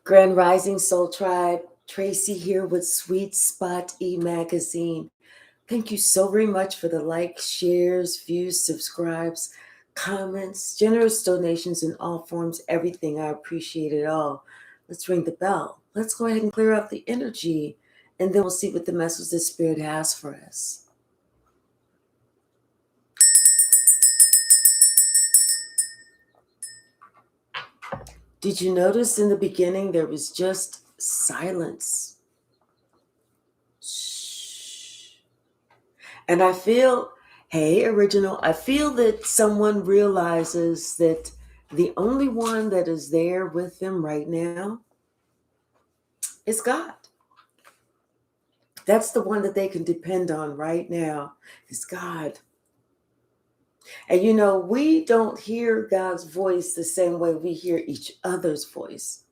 Grand Rising Soul Tribe, Tracy here with Sweet Spot e-magazine. Thank you so very much for the likes, shares, views, subscribes, comments, generous donations in all forms, everything. I appreciate it all. Let's ring the bell. Let's go ahead and clear out the energy, and then we'll see what the message the Spirit has for us. Did you notice in the beginning there was just silence? Shh. And I feel, hey, original, I feel that someone realizes that the only one that is there with them right now is God. That's the one that they can depend on right now, is God. And you know, we don't hear God's voice the same way we hear each other's voice.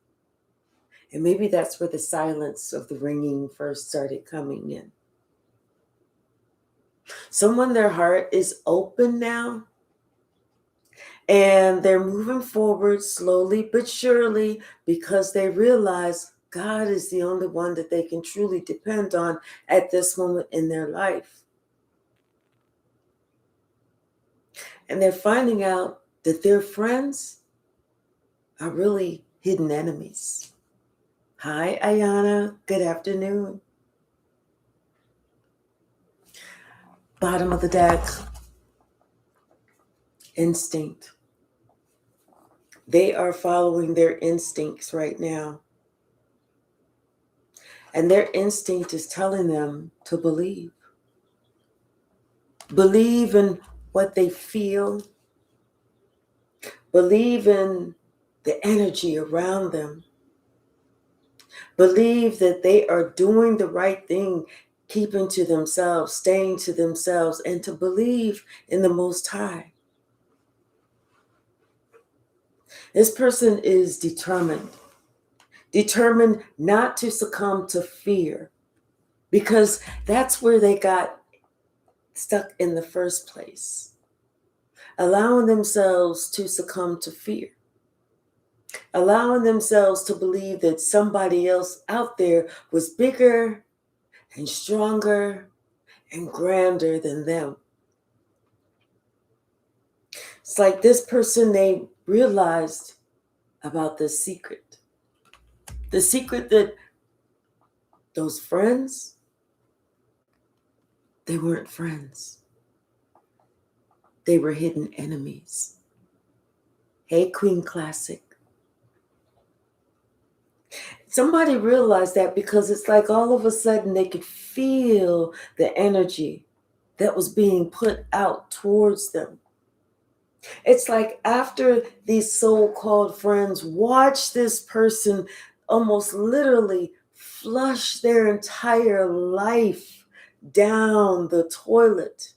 And maybe that's where the silence of the ringing first started coming in. Someone, their heart is open now, and they're moving forward slowly but surely because they realize God is the only one that they can truly depend on at this moment in their life. And they're finding out that their friends are really hidden enemies. Hi, Ayana. Good afternoon. Bottom of the deck. Instinct. They are following their instincts right now. And their instinct is telling them to believe. Believe in what they feel. Believe in the energy around them. Believe that they are doing the right thing, keeping to themselves, staying to themselves, and to believe in the Most High. This person is determined not to succumb to fear, because that's where they got stuck in the first place, allowing themselves to succumb to fear, allowing themselves to believe that somebody else out there was bigger and stronger and grander than them. It's like this person, they realized about the secret that those friends, they weren't friends. They were hidden enemies. Hey, Queen Classic. Somebody realized that because it's like all of a sudden they could feel the energy that was being put out towards them. It's like after these so-called friends watch this person almost literally flush their entire life down the toilet,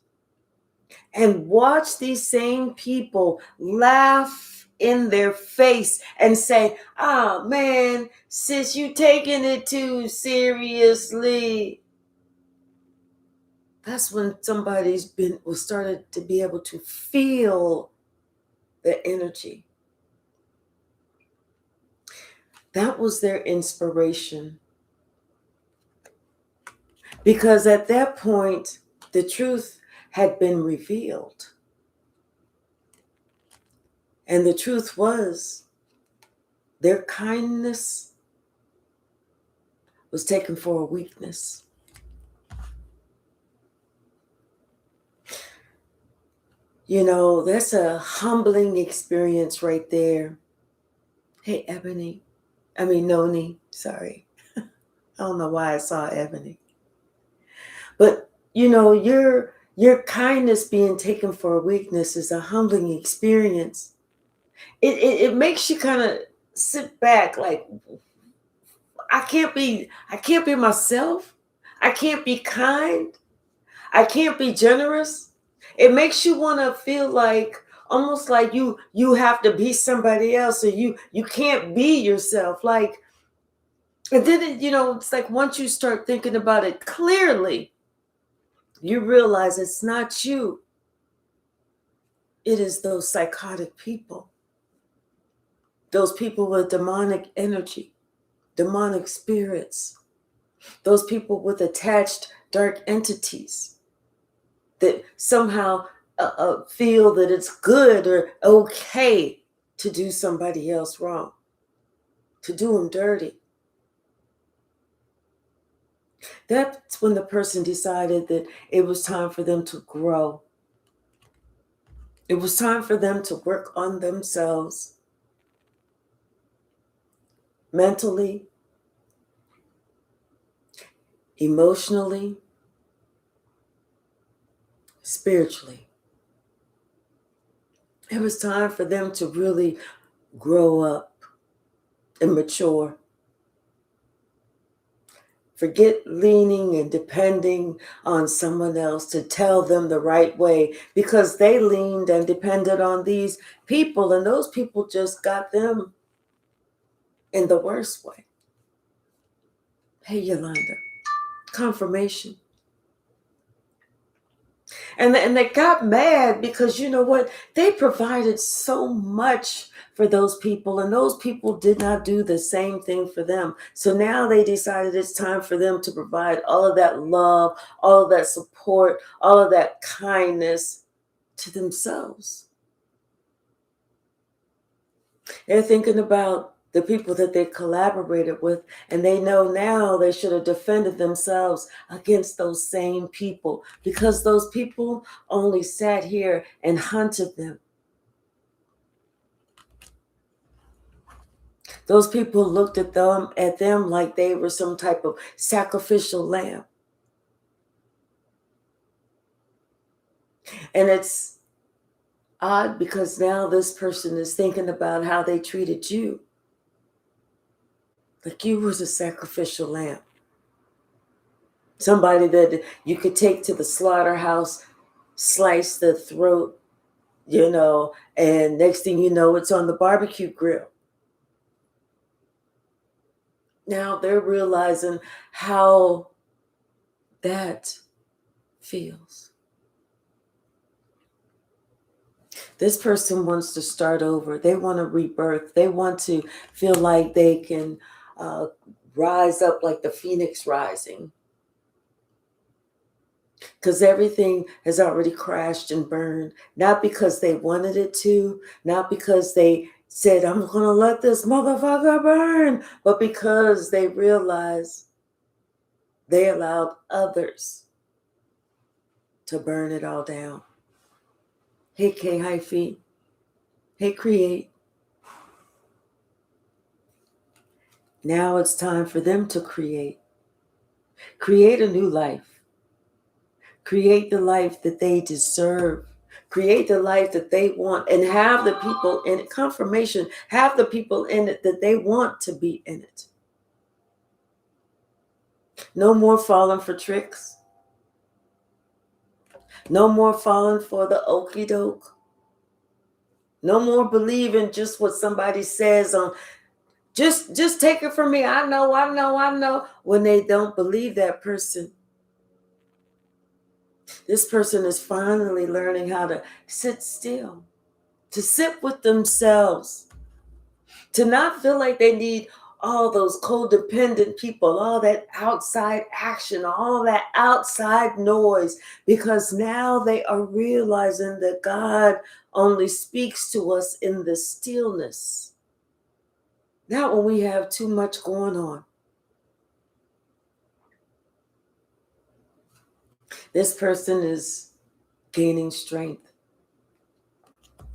and watch these same people laugh in their face and say, "Ah, man, sis, you taking it too seriously." That's when somebody's started to be able to feel the energy. That was their inspiration. Because at that point, the truth had been revealed. And the truth was, their kindness was taken for a weakness. You know, that's a humbling experience right there. Hey, Noni, sorry. I don't know why I saw Ebony. But, you know, your kindness being taken for a weakness is a humbling experience. It makes you kind of sit back like, I can't be myself. I can't be kind. I can't be generous. It makes you want to feel like almost like you have to be somebody else, or you can't be yourself. Like, and then it's like once you start thinking about it clearly, you realize it's not you. It is those psychotic people. Those people with demonic energy. demonic spirits, those people with attached dark entities that somehow feel that it's good or okay to do somebody else wrong, to do them dirty. That's when the person decided that it was time for them to grow. It was time for them to work on themselves mentally, emotionally, spiritually. It was time for them to really grow up and mature. Forget leaning and depending on someone else to tell them the right way, because they leaned and depended on these people, and those people just got them in the worst way. Hey, Yolanda, confirmation. And they got mad because, you know what? They provided so much for those people, and those people did not do the same thing for them. So now they decided it's time for them to provide all of that love, all of that support, all of that kindness to themselves. They're thinking about the people that they collaborated with, and they know now they should have defended themselves against those same people, because those people only sat here and hunted them. Those people looked at them like they were some type of sacrificial lamb. And it's odd because now this person is thinking about how they treated you, like you was a sacrificial lamb. Somebody that you could take to the slaughterhouse, slice the throat, and next thing you know, it's on the barbecue grill. Now they're realizing how that feels. This person wants to start over. They want to rebirth. They want to feel like they can rise up like the phoenix rising. Because everything has already crashed and burned. Not because they wanted it to, not because they said, I'm going to let this motherfucker burn, but because they realized they allowed others to burn it all down. Hey, K Hypsee. Hey, Create. Now it's time for them to create. Create a new life. Create the life that they deserve. Create the life that they want, and have the people in it. Confirmation, have the people in it that they want to be in it. No more falling for tricks. No more falling for the okie doke. No more believing just what somebody says on, just take it from me. I know. When they don't believe that person. This person is finally learning how to sit still, to sit with themselves, to not feel like they need all those codependent people, all that outside action, all that outside noise, because now they are realizing that God only speaks to us in the stillness, not when we have too much going on. This person is gaining strength,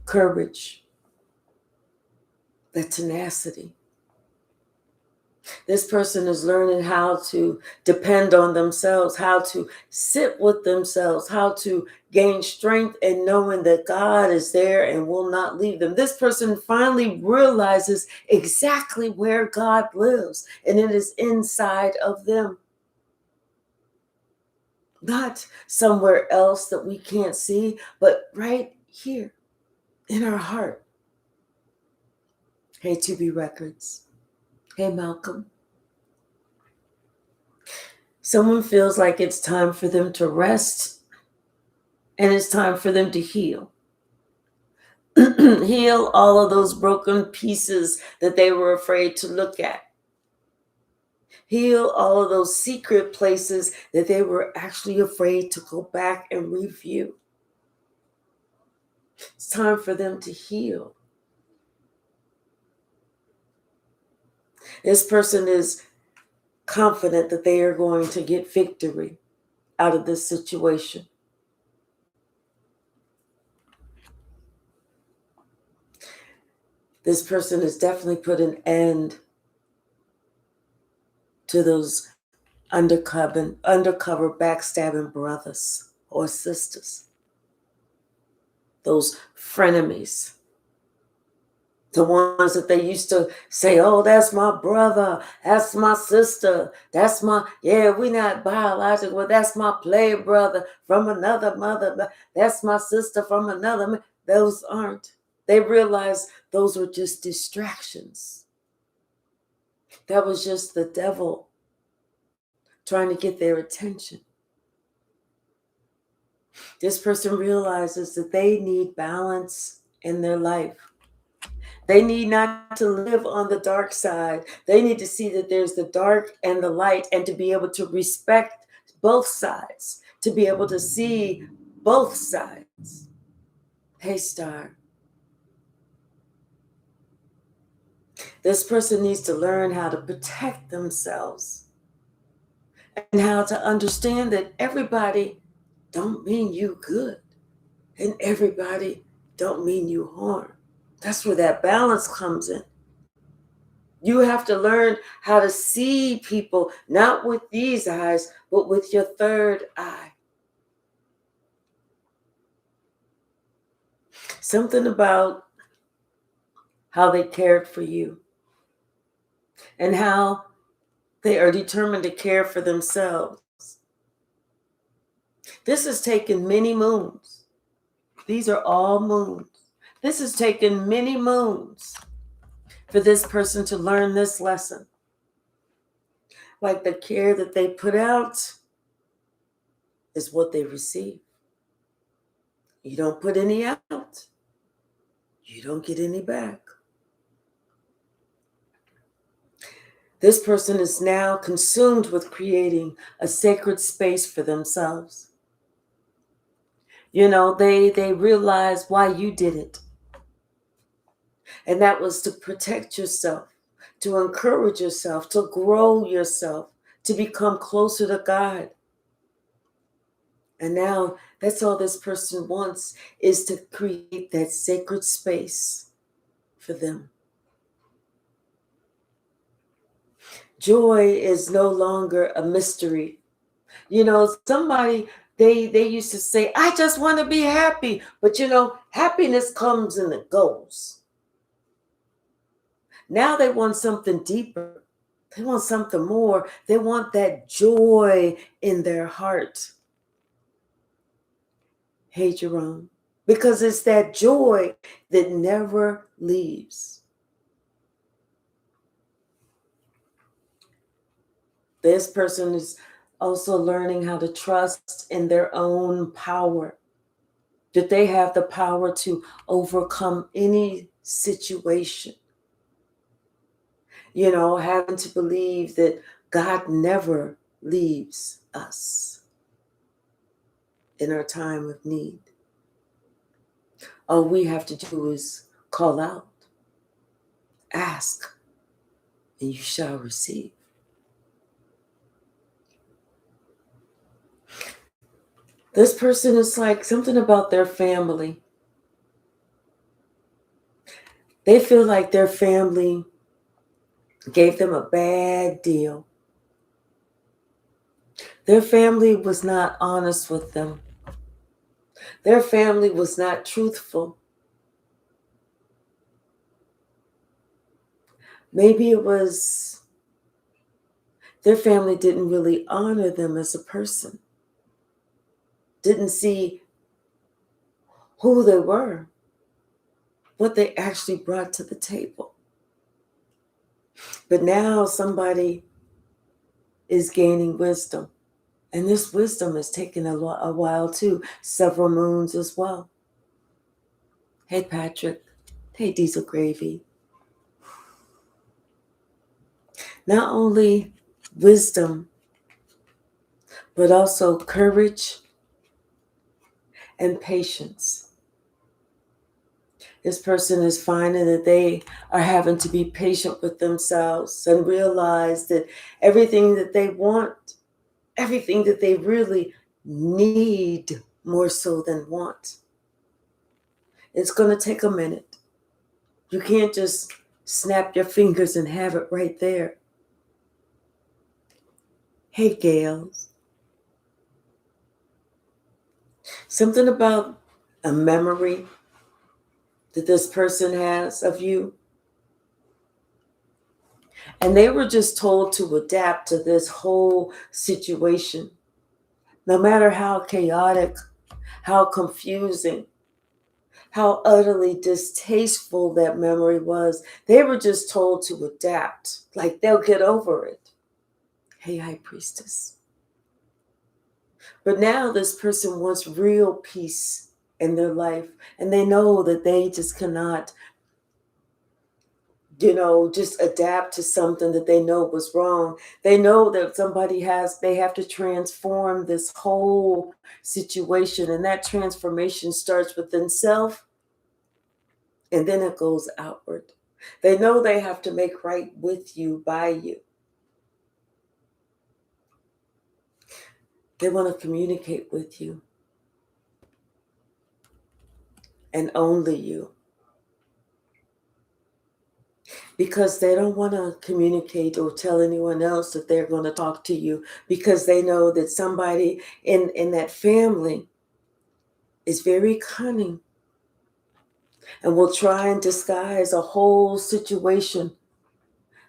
courage, the tenacity. This person is learning how to depend on themselves, how to sit with themselves, how to gain strength and knowing that God is there and will not leave them. This person finally realizes exactly where God lives, and it is inside of them. Not somewhere else that we can't see, but right here in our heart. Hey, 2B Records. Hey, Malcolm. Someone feels like it's time for them to rest, and it's time for them to heal. Heal all of those broken pieces that they were afraid to look at. Heal all of those secret places that they were actually afraid to go back and review. It's time for them to heal. This person is confident that they are going to get victory out of this situation. This person has definitely put an end to those undercover backstabbing brothers or sisters, those frenemies, the ones that they used to say, oh, that's my brother, that's my sister, that's my, yeah, we not biological, well, that's my play brother from another mother, that's my sister from another. Those aren't. They realized those were just distractions. That was just the devil trying to get their attention. This person realizes that they need balance in their life. They need not to live on the dark side. They need to see that there's the dark and the light, and to be able to respect both sides, to be able to see both sides. Hey, Star. This person needs to learn how to protect themselves and how to understand that everybody don't mean you good, and everybody don't mean you harm. That's where that balance comes in. You have to learn how to see people, not with these eyes, but with your third eye. Something about how they cared for you and how they are determined to care for themselves. This has taken many moons. These are all moons. This has taken many moons for this person to learn this lesson. Like the care that they put out is what they receive. You don't put any out, you don't get any back. This person is now consumed with creating a sacred space for themselves. You know, they realize why you did it. And that was to protect yourself, to encourage yourself, to grow yourself, to become closer to God. And now that's all this person wants, is to create that sacred space for them. Joy is no longer a mystery. You know, somebody, they used to say, I just want to be happy. But you know, happiness comes and it goes. Now they want something deeper. They want something more. They want that joy in their heart. Hey, Jerome, because it's that joy that never leaves. This person is also learning how to trust in their own power, that they have the power to overcome any situation. You know, having to believe that God never leaves us in our time of need. All we have to do is call out, ask, and you shall receive. This person is like something about their family. They feel like their family gave them a bad deal. Their family was not honest with them. Their family was not truthful. Maybe it was their family didn't really honor them as a person, didn't see who they were, what they actually brought to the table. But now somebody is gaining wisdom. And this wisdom has taken a while too, several moons as well. Hey, Patrick. Hey, Diesel Gravy. Not only wisdom, but also courage and patience. This person is finding that they are having to be patient with themselves and realize that everything that they want, everything that they really need more so than want, it's going to take a minute. You can't just snap your fingers and have it right there. Hey, Gales. Something about a memory that this person has of you. And they were just told to adapt to this whole situation. No matter how chaotic, how confusing, how utterly distasteful that memory was, they were just told to adapt. Like they'll get over it. Hey, High Priestess. But now this person wants real peace in their life. And they know that they just cannot, just adapt to something that they know was wrong. They know that they have to transform this whole situation. And that transformation starts within self, and then it goes outward. They know they have to make right with you, by you. They want to communicate with you. And only you. Because they don't want to communicate or tell anyone else that they're going to talk to you, because they know that somebody in that family is very cunning and will try and disguise a whole situation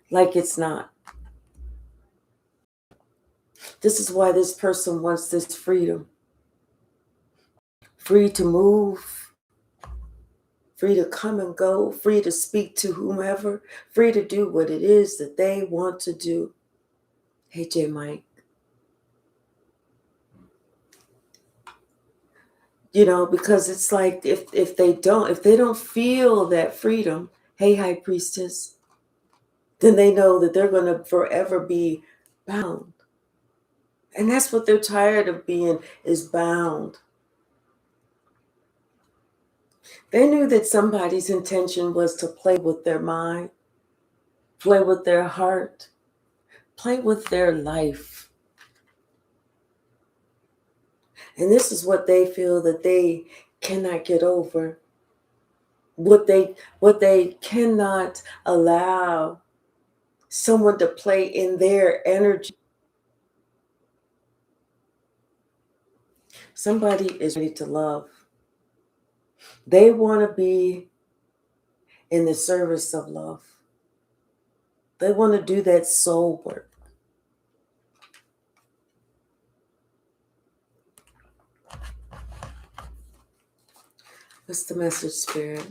like it's not. This is why this person wants this freedom. Free to move, free to come and go, free to speak to whomever, free to do what it is that they want to do. Hey, J. Mike. Because it's like if they don't feel that freedom, hey, High Priestess, then they know that they're going to forever be bound. And that's what they're tired of being, is bound. They knew that somebody's intention was to play with their mind, play with their heart, play with their life. And this is what they feel that they cannot get over. What they cannot allow someone to play in their energy. Somebody is ready to love. They want to be in the service of love. They want to do that soul work. What's the message, Spirit?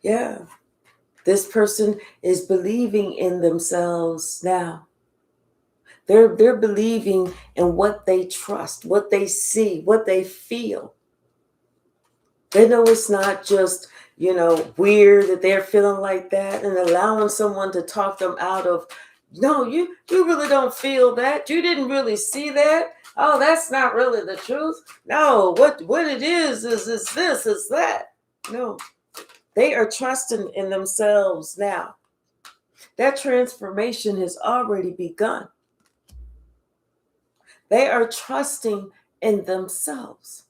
Yeah. This person is believing in themselves now. They're believing in what they trust, what they see, what they feel. They know it's not just, weird that they're feeling like that, and allowing someone to talk them out of, no, you really don't feel that. You didn't really see that. Oh, that's not really the truth. No, what it is this, is that. No, they are trusting in themselves now. That transformation has already begun. They are trusting in themselves.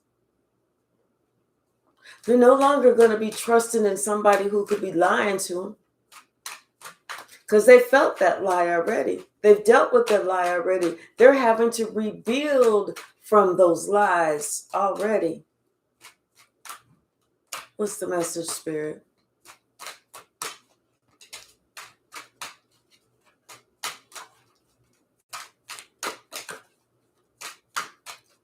They're no longer going to be trusting in somebody who could be lying to them, because they felt that lie already. They've dealt with that lie already. They're having to rebuild from those lies already. What's the message, Spirit?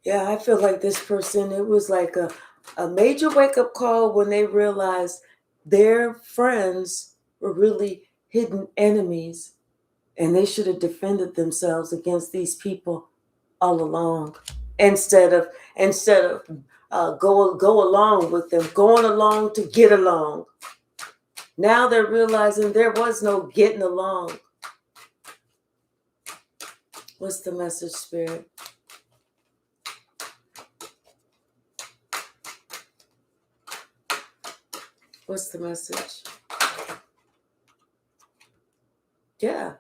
Yeah, I feel like this person, it was like a major wake-up call when they realized their friends were really hidden enemies, and they should have defended themselves against these people all along, instead of go along with them, going along to get along. Now they're realizing there was no getting along. What's the message, Spirit? What's the message? Yeah.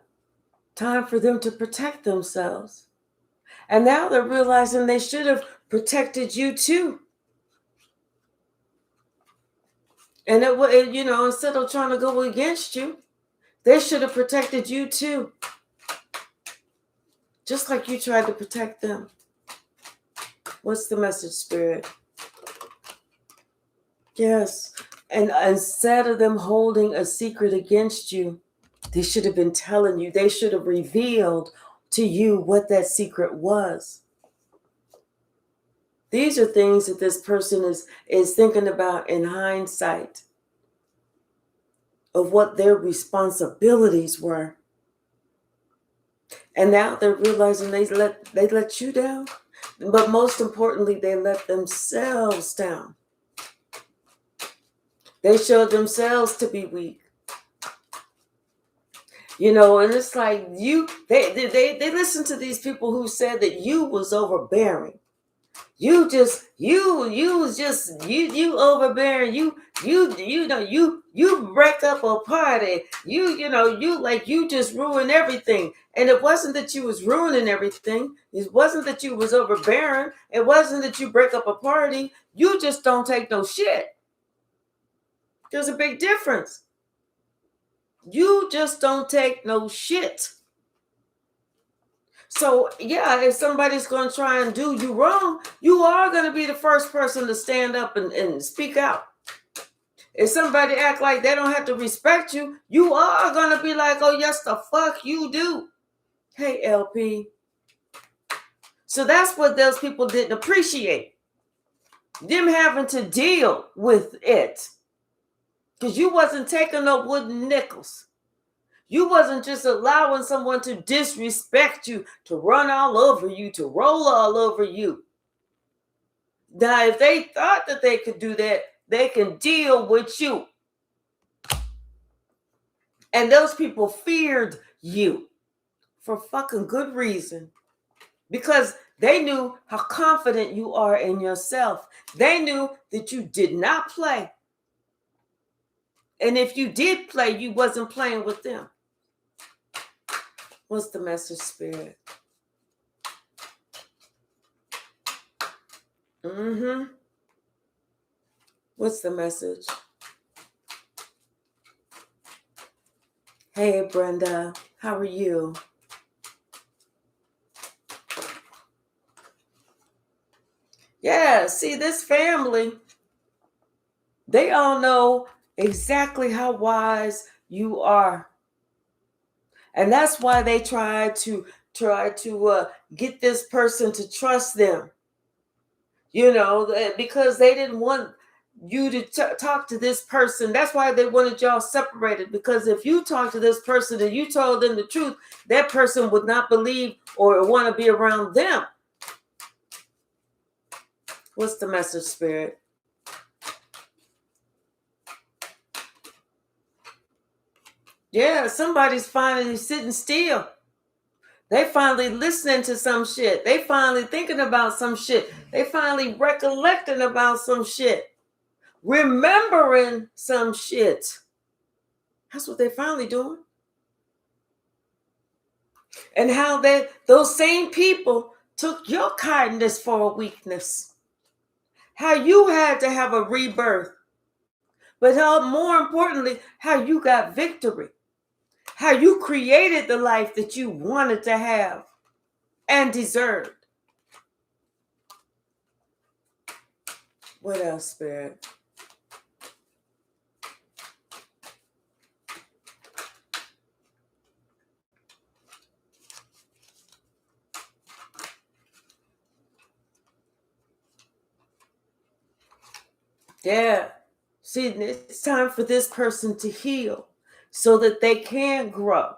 Time for them to protect themselves. And now they're realizing they should have protected you too. And instead of trying to go against you, they should have protected you too. Just like you tried to protect them. What's the message, Spirit? Yes. And instead of them holding a secret against you, they should have been telling you. They should have revealed to you what that secret was. These are things that this person is thinking about in hindsight of what their responsibilities were. And now they're realizing they let you down. But most importantly, they let themselves down. They showed themselves to be weak. And it's like they listen to these people who said that you was overbearing. You overbearing. You break up a party. You just ruin everything. And it wasn't that you was ruining everything. It wasn't that you was overbearing. It wasn't that you break up a party. You just don't take no shit. There's a big difference. You just don't take no shit. So, yeah, if somebody's going to try and do you wrong, you are going to be the first person to stand up and speak out. If somebody act like they don't have to respect you, you are going to be like, oh, yes, the fuck you do. Hey, LP. So that's what those people didn't appreciate. Them having to deal with it. Because you wasn't taking no wooden nickels. You wasn't just allowing someone to disrespect you, to run all over you, to roll all over you. Now, if they thought that they could do that, they can deal with you. And those people feared you for fucking good reason. Because they knew how confident you are in yourself. They knew that you did not play. And if you did play, you wasn't playing with them. What's the message, Spirit? What's the message? Hey, Brenda. How are you? Yeah, see, this family, they all know exactly how wise you are. And that's why they try to get this person to trust them. Because they didn't want you to talk to this person. That's why they wanted y'all separated. Because if you talk to this person and you told them the truth, that person would not believe or want to be around them. What's the message, Spirit? Yeah, somebody's finally sitting still. They finally listening to some shit. They finally thinking about some shit. They finally recollecting about some shit. Remembering some shit. That's what they're finally doing. And how those same people took your kindness for a weakness. How you had to have a rebirth. But more importantly, how you got victory. How you created the life that you wanted to have and deserved. What else, Spirit? Yeah. See, it's time for this person to heal so that they can grow.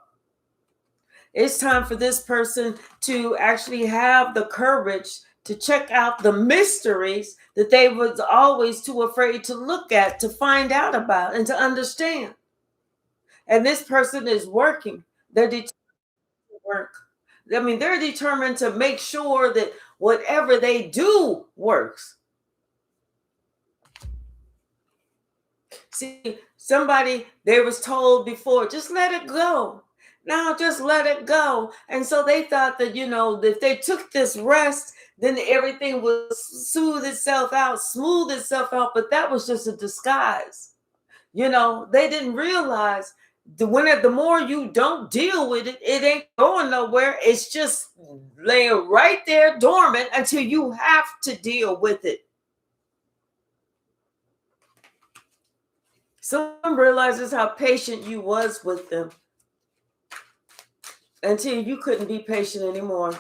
It's time for this person to actually have the courage to check out the mysteries that they was always too afraid to look at, to find out about, and to understand. And this person is working. They're determined to work. I mean, they're determined to make sure that whatever they do works. See, somebody, they was told before, just let it go. Now just let it go. And so they thought that, if they took this rest, then everything would soothe itself out, smooth itself out. But that was just a disguise. They didn't realize the more you don't deal with it, it ain't going nowhere. It's just laying right there dormant until you have to deal with it. Someone realizes how patient you was with them until you couldn't be patient anymore.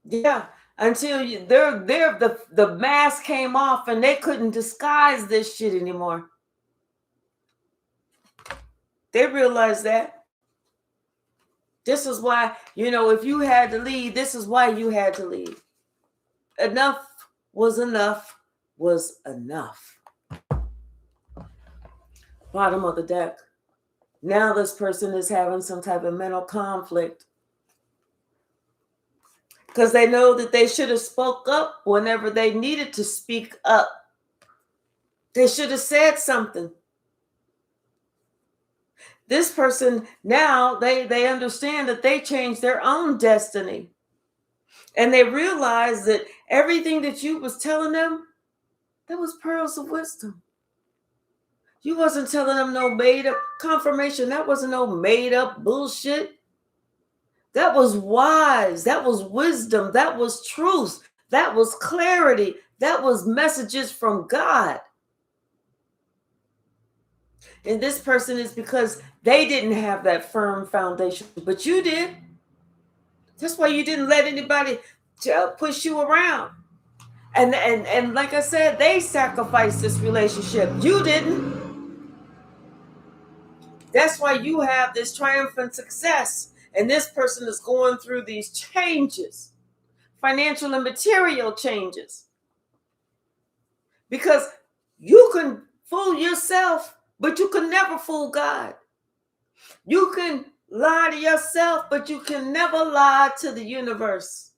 Yeah, until the mask came off and they couldn't disguise this shit anymore. They realized that. This is why, if you had to leave, this is why you had to leave. Enough was enough was enough. Bottom of the deck. Now this person is having some type of mental conflict because they know that they should have spoke up whenever they needed to speak up. They should have said something. This person, now they understand that they changed their own destiny. And they realize that everything that you was telling them, that was pearls of wisdom. You wasn't telling them no made up confirmation. That wasn't no made up bullshit. That was wise. That was wisdom. That was truth. That was clarity. That was messages from God. And this person is because they didn't have that firm foundation, but you did. That's why you didn't let anybody push you around. And like I said, they sacrificed this relationship. You didn't. That's why you have this triumphant success. And this person is going through these changes, financial and material changes. Because you can fool yourself, but you can never fool God. You can lie to yourself, but you can never lie to the universe.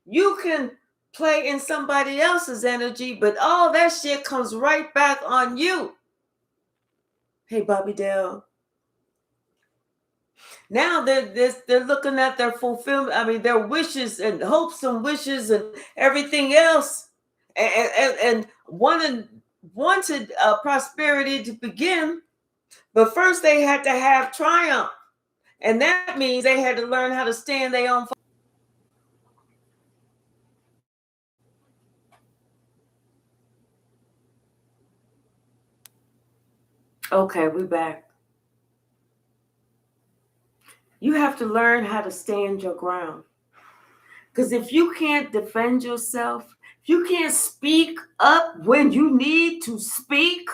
You can play in somebody else's energy, but all that shit comes right back on you. Hey, Bobby Dale. Now they're looking at their fulfillment. I mean, their wishes and hopes and wishes and everything else, and wanted prosperity to begin. But first, they had to have triumph, and that means they had to learn how to stand their own. Okay, we're back. You have to learn how to stand your ground. Because if you can't defend yourself, if you can't speak up when you need to speak,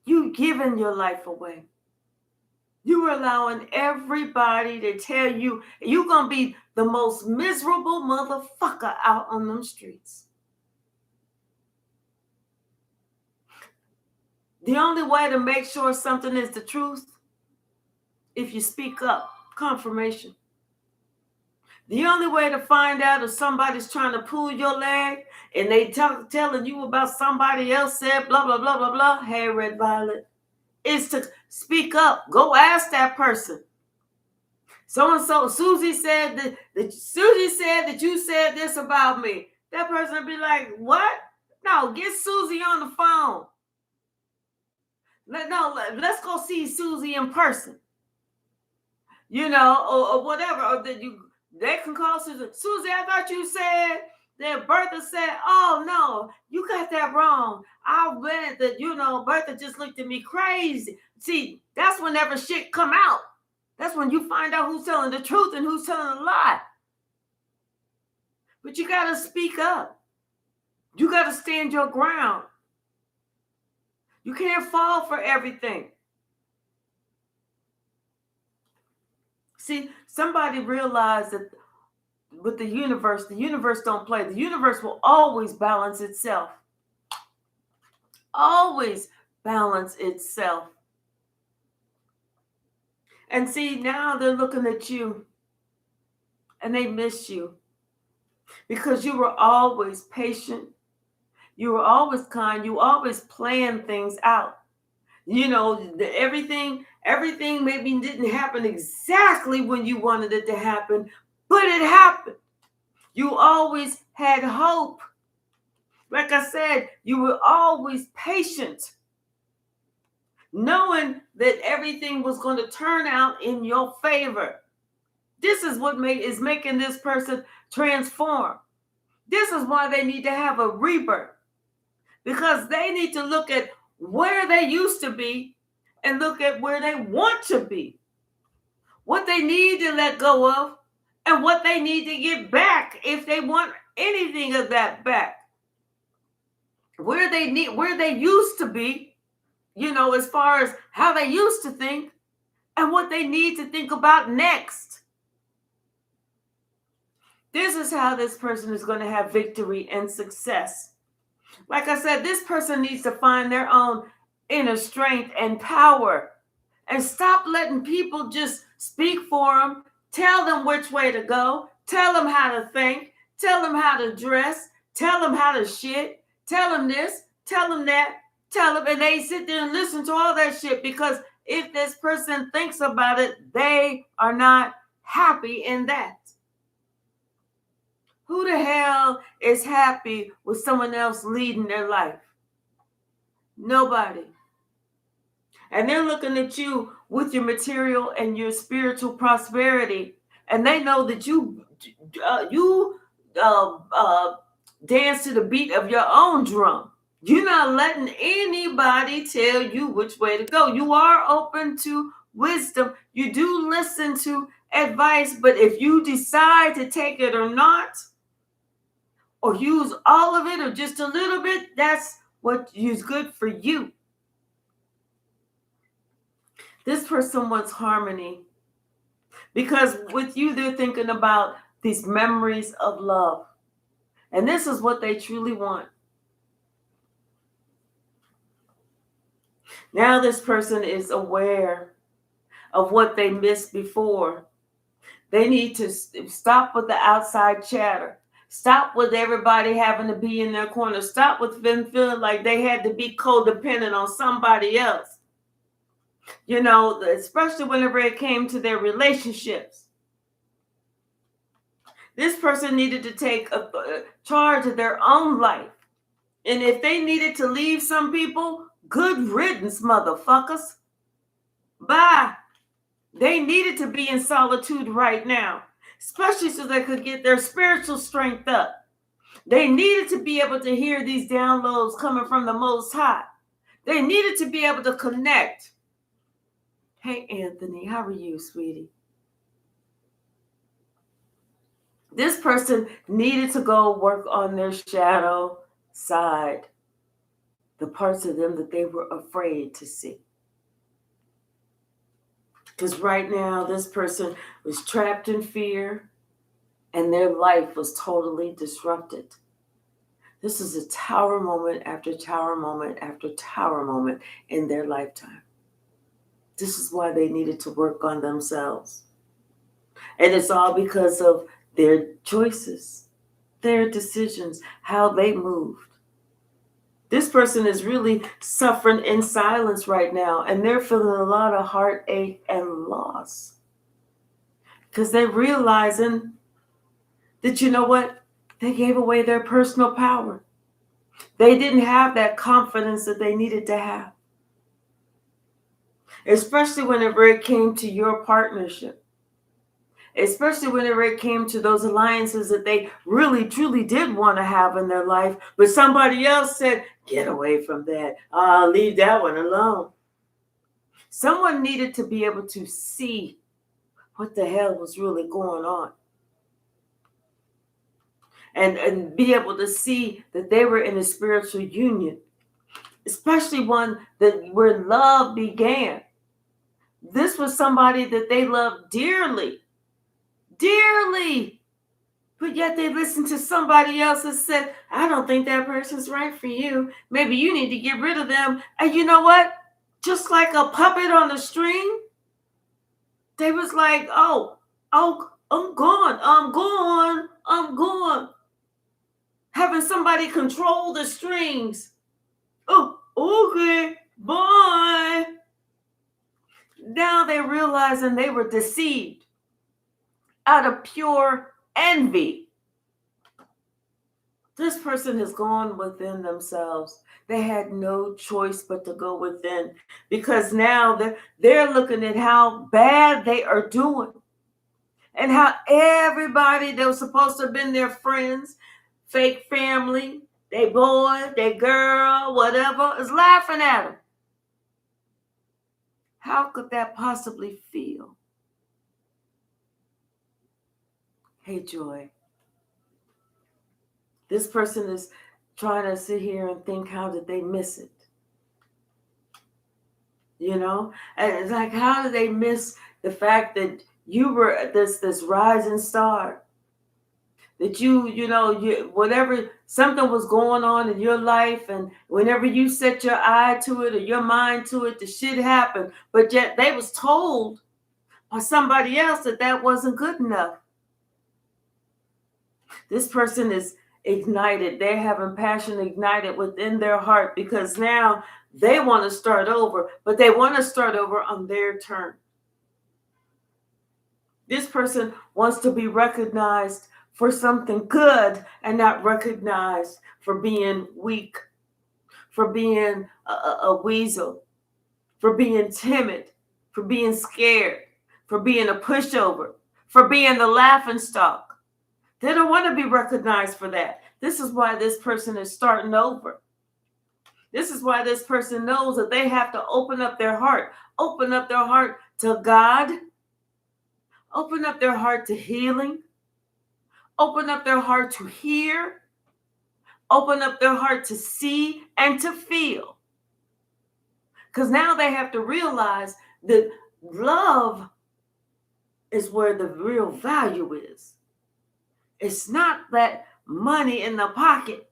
you're giving your life away. You're allowing everybody to tell you you're going to be the most miserable motherfucker out on them streets. The only way to make sure something is the truth, if you speak up, confirmation. The only way to find out if somebody's trying to pull your leg and they telling you about somebody else said blah, blah, blah, blah, blah, hey, red violet, is to speak up. Go ask that person. So-and-so, Susie said that you said this about me. That person would be like, what? No, get Susie on the phone. Let's go see Susie in person. Or whatever. Or they can call Susie. Susie, I thought you said that Bertha said, oh no, you got that wrong. I read that, Bertha just looked at me crazy. See, that's whenever shit come out. That's when you find out who's telling the truth and who's telling a lie. But you got to speak up. You got to stand your ground. You can't fall for everything. See, somebody realized that with the universe don't play. The universe will always balance itself. always balance itself. And see, now they're looking at you and they miss you because you were always patient. You were always kind. You always planned things out. You know, everything maybe didn't happen exactly when you wanted it to happen, but it happened. You always had hope. Like I said, you were always patient, knowing that everything was going to turn out in your favor. This is what is making this person transform. This is why they need to have a rebirth, because they need to look at where they used to be and look at where they want to be, what they need to let go of, and what they need to get back if they want anything of that back. Where they used to be, you know, as far as how they used to think and what they need to think about next. This is how this person is going to have victory and success. Like I said, this person needs to find their own inner strength and power and stop letting people just speak for them, tell them which way to go, tell them how to think, tell them how to dress, tell them how to shit, tell them this, tell them that, tell them, and they sit there and listen to all that shit, because if this person thinks about it, they are not happy in that. Who the hell is happy with someone else leading their life? Nobody. And they're looking at you with your material and your spiritual prosperity, and they know that you dance to the beat of your own drum. You're not letting anybody tell you which way to go. You are open to wisdom. You do listen to advice, but if you decide to take it or not, or use all of it or just a little bit, that's what is good for you. This person wants harmony, because with you, they're thinking about these memories of love. And this is what they truly want. Now this person is aware of what they missed before. They need to stop with the outside chatter. Stop with everybody having to be in their corner. Stop with them feeling like they had to be codependent on somebody else. You know, especially whenever it came to their relationships. This person needed to take charge of their own life. And if they needed to leave some people, good riddance, motherfuckers. Bye. They needed to be in solitude right now, especially so they could get their spiritual strength up. They needed to be able to hear these downloads coming from the Most High. They needed to be able to connect. Hey, Anthony, how are you, sweetie? This person needed to go work on their shadow side, the parts of them that they were afraid to see. Because right now, this person was trapped in fear and their life was totally disrupted. This is a tower moment after tower moment after tower moment in their lifetime. This is why they needed to work on themselves. And it's all because of their choices, their decisions, how they moved. This person is really suffering in silence right now, and they're feeling a lot of heartache and loss because they're realizing that, you know what, they gave away their personal power. They didn't have that confidence that they needed to have, especially whenever it came to your partnership. Especially whenever it came to those alliances that they really, truly did want to have in their life, but somebody else said, get away from that. Leave that one alone. Someone needed to be able to see what the hell was really going on. And be able to see that they were in a spiritual union, especially one where love began. This was somebody that they loved dearly. But yet they listen to somebody else that said, I don't think that person's right for you. Maybe you need to get rid of them. And you know what? Just like a puppet on the string, they was like, oh, I'm gone. Having somebody control the strings. Oh, okay, bye. Now they realizing they were deceived out of pure envy. This person has gone within themselves. They had no choice but to go within, because now they're looking at how bad they are doing and how everybody that was supposed to have been their friends, fake family, they boy, they girl, whatever, is laughing at them. How could that possibly feel? Hey, Joy. This person is trying to sit here and think, how did they miss it? You know? And it's like, how did they miss the fact that you were this rising star? That you whatever, something was going on in your life, and whenever you set your eye to it or your mind to it, the shit happened. But yet they was told by somebody else that wasn't good enough. This person is ignited. They're having passion ignited within their heart, because now they want to start over, but they want to start over on their turn. This person wants to be recognized for something good and not recognized for being weak, for being a weasel, for being timid, for being scared, for being a pushover, for being the laughing stock. They don't want to be recognized for that. This is why this person is starting over. This is why this person knows that they have to open up their heart to God, open up their heart to healing, open up their heart to hear, open up their heart to see and to feel. Because now they have to realize that love is where the real value is. It's not that money in the pocket.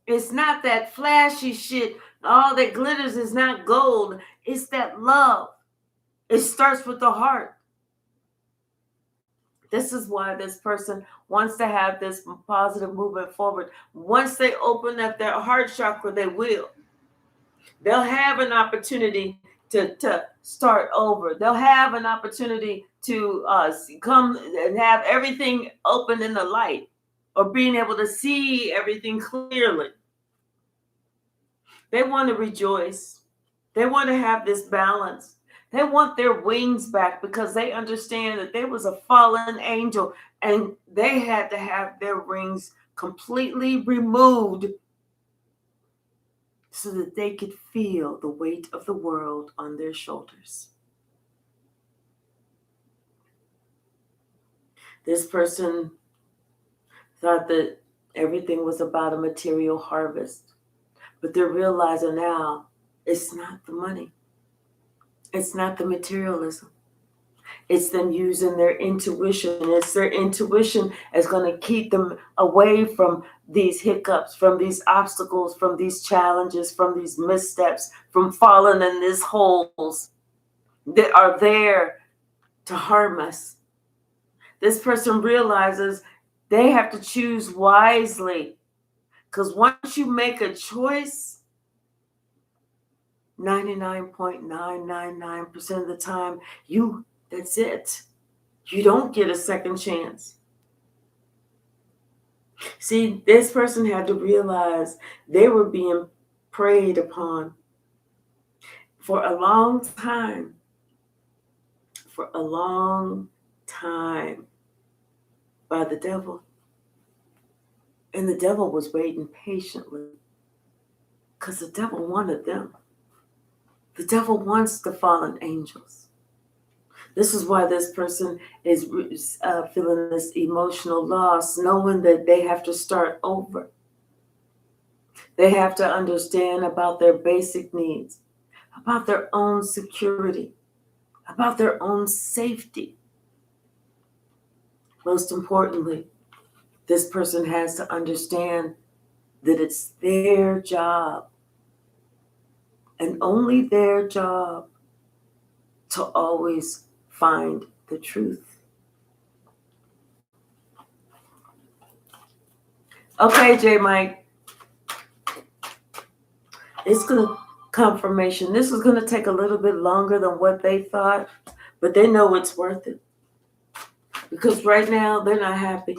It's not that flashy shit. All that glitters is not gold. It's that love. It starts with the heart. This is why this person wants to have this positive movement forward. Once they open up their heart chakra, they will. They'll have an opportunity to start over. They'll have an opportunity to come and have everything open in the light, or being able to see everything clearly. They want to rejoice. They want to have this balance. They want their wings back, because they understand that there was a fallen angel and they had to have their wings completely removed so that they could feel the weight of the world on their shoulders. This person thought that everything was about a material harvest, but they're realizing now it's not the money. It's not the materialism. It's them using their intuition. It's their intuition that's going to keep them away from these hiccups, from these obstacles, from these challenges, from these missteps, from falling in these holes that are there to harm us. This person realizes they have to choose wisely, because once you make a choice, 99.999% of the time, that's it. You don't get a second chance. See, this person had to realize they were being preyed upon for a long time. For a long time by the devil. And the devil was waiting patiently, because the devil wanted them. The devil wants the fallen angels. This is why this person is feeling this emotional loss, knowing that they have to start over. They have to understand about their basic needs, about their own security, about their own safety. Most importantly, This person has to understand that it's their job and only their job to always find the truth. Okay, J Mike. It's going to confirmation. This is going to take a little bit longer than what they thought, but they know it's worth it. Because right now, they're not happy.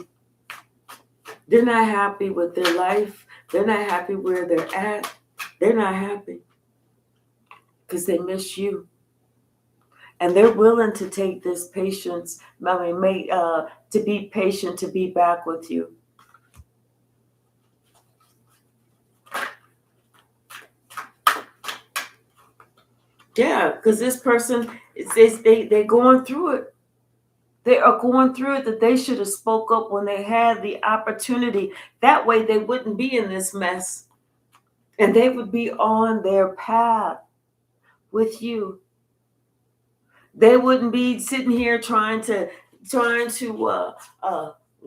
They're not happy with their life. They're not happy where they're at. They're not happy because they miss you. And they're willing to take this patience, to be patient, to be back with you. Yeah, because this person, they're going through it. They are going through it that they should have spoke up when they had the opportunity. That way they wouldn't be in this mess. And they would be on their path with you. They wouldn't be sitting here trying to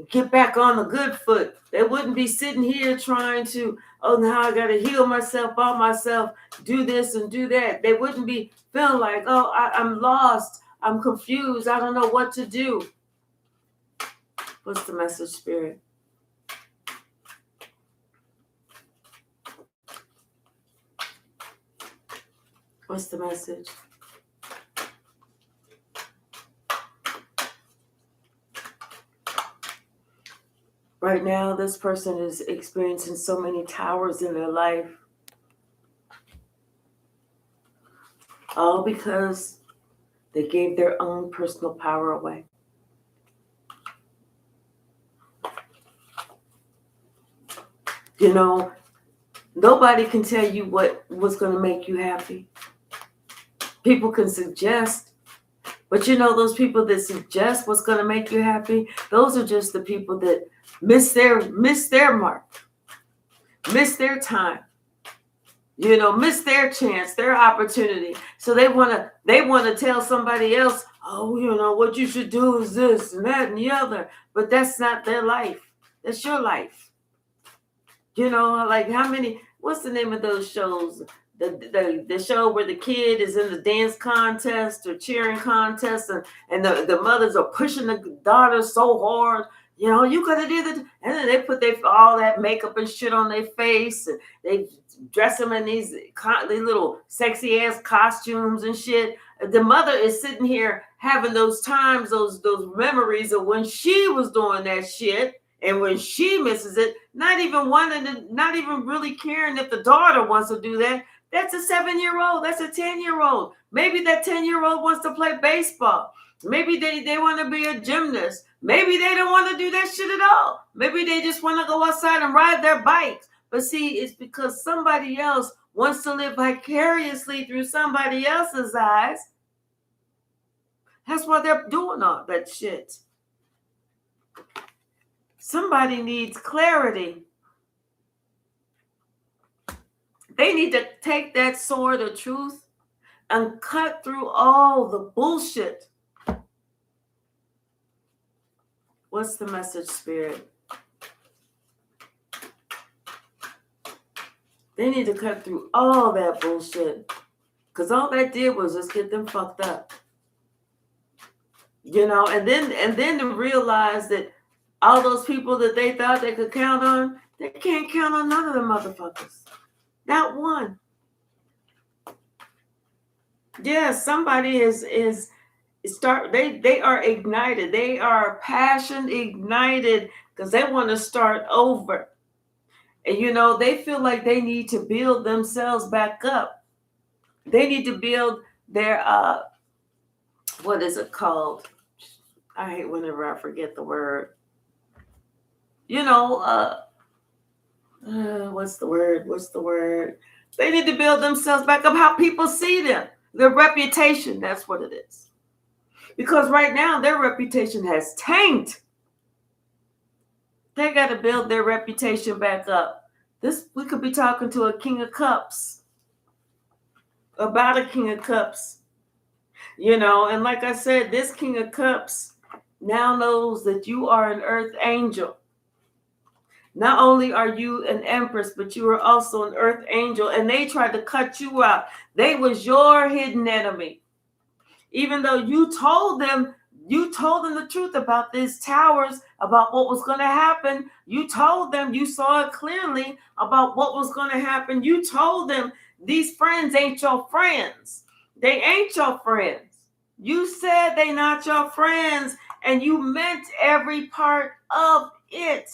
get back on the good foot. They wouldn't be sitting here trying to, oh, now I got to heal myself by myself, do this and do that. They wouldn't be feeling like, oh, I'm lost. I'm confused. I don't know what to do. What's the message, Spirit? What's the message? Right now, this person is experiencing so many towers in their life. All because they gave their own personal power away. You know, nobody can tell you what's going to make you happy. People can suggest, but you know, those people that suggest what's going to make you happy, those are just the people that miss their mark, miss their time, you know, miss their chance, their opportunity. So they want to tell somebody else, oh, you know, what you should do is this and that and the other. But that's not their life. That's your life. You know, like what's the name of those shows? The show where the kid is in the dance contest or cheering contest, and the mothers are pushing the daughter so hard. You know, you gotta do that, and then they put all that makeup and shit on their face, and they dress them in these little sexy ass costumes and shit. The mother is sitting here having those times, those memories of when she was doing that shit, and when she misses it, not even really caring if the daughter wants to do that. That's a 7-year-old. That's a 10-year-old. Maybe that 10-year-old wants to play baseball. Maybe they want to be a gymnast. Maybe they don't want to do that shit at all. Maybe they just want to go outside and ride their bikes. But see, it's because somebody else wants to live vicariously through somebody else's eyes. That's why they're doing all that shit. Somebody needs clarity. They need to take that sword of truth and cut through all the bullshit. What's the message, Spirit? They need to cut through all that bullshit. Because all that did was just get them fucked up. You know, and then to realize that all those people that they thought they could count on, they can't count on none of them motherfuckers. Not one. Yeah, somebody they are ignited. They are passion ignited because they want to start over. And you know, they feel like they need to build themselves back up. They need to build their what is it called? I hate whenever I forget the word. You know, what's the word? They need to build themselves back up. How people see them, their reputation. That's what it is. Because right now their reputation has tanked. They got to build their reputation back up. We could be talking to a King of Cups. About a King of Cups. You know, and like I said, this King of Cups now knows that you are an earth angel. Not only are you an empress, but you are also an earth angel, and they tried to cut you out. They was your hidden enemy. Even though you told them the truth about these towers, about what was going to happen. You told them, you saw it clearly about what was going to happen. You told them these friends ain't your friends. They ain't your friends. You said they not your friends, and you meant every part of it.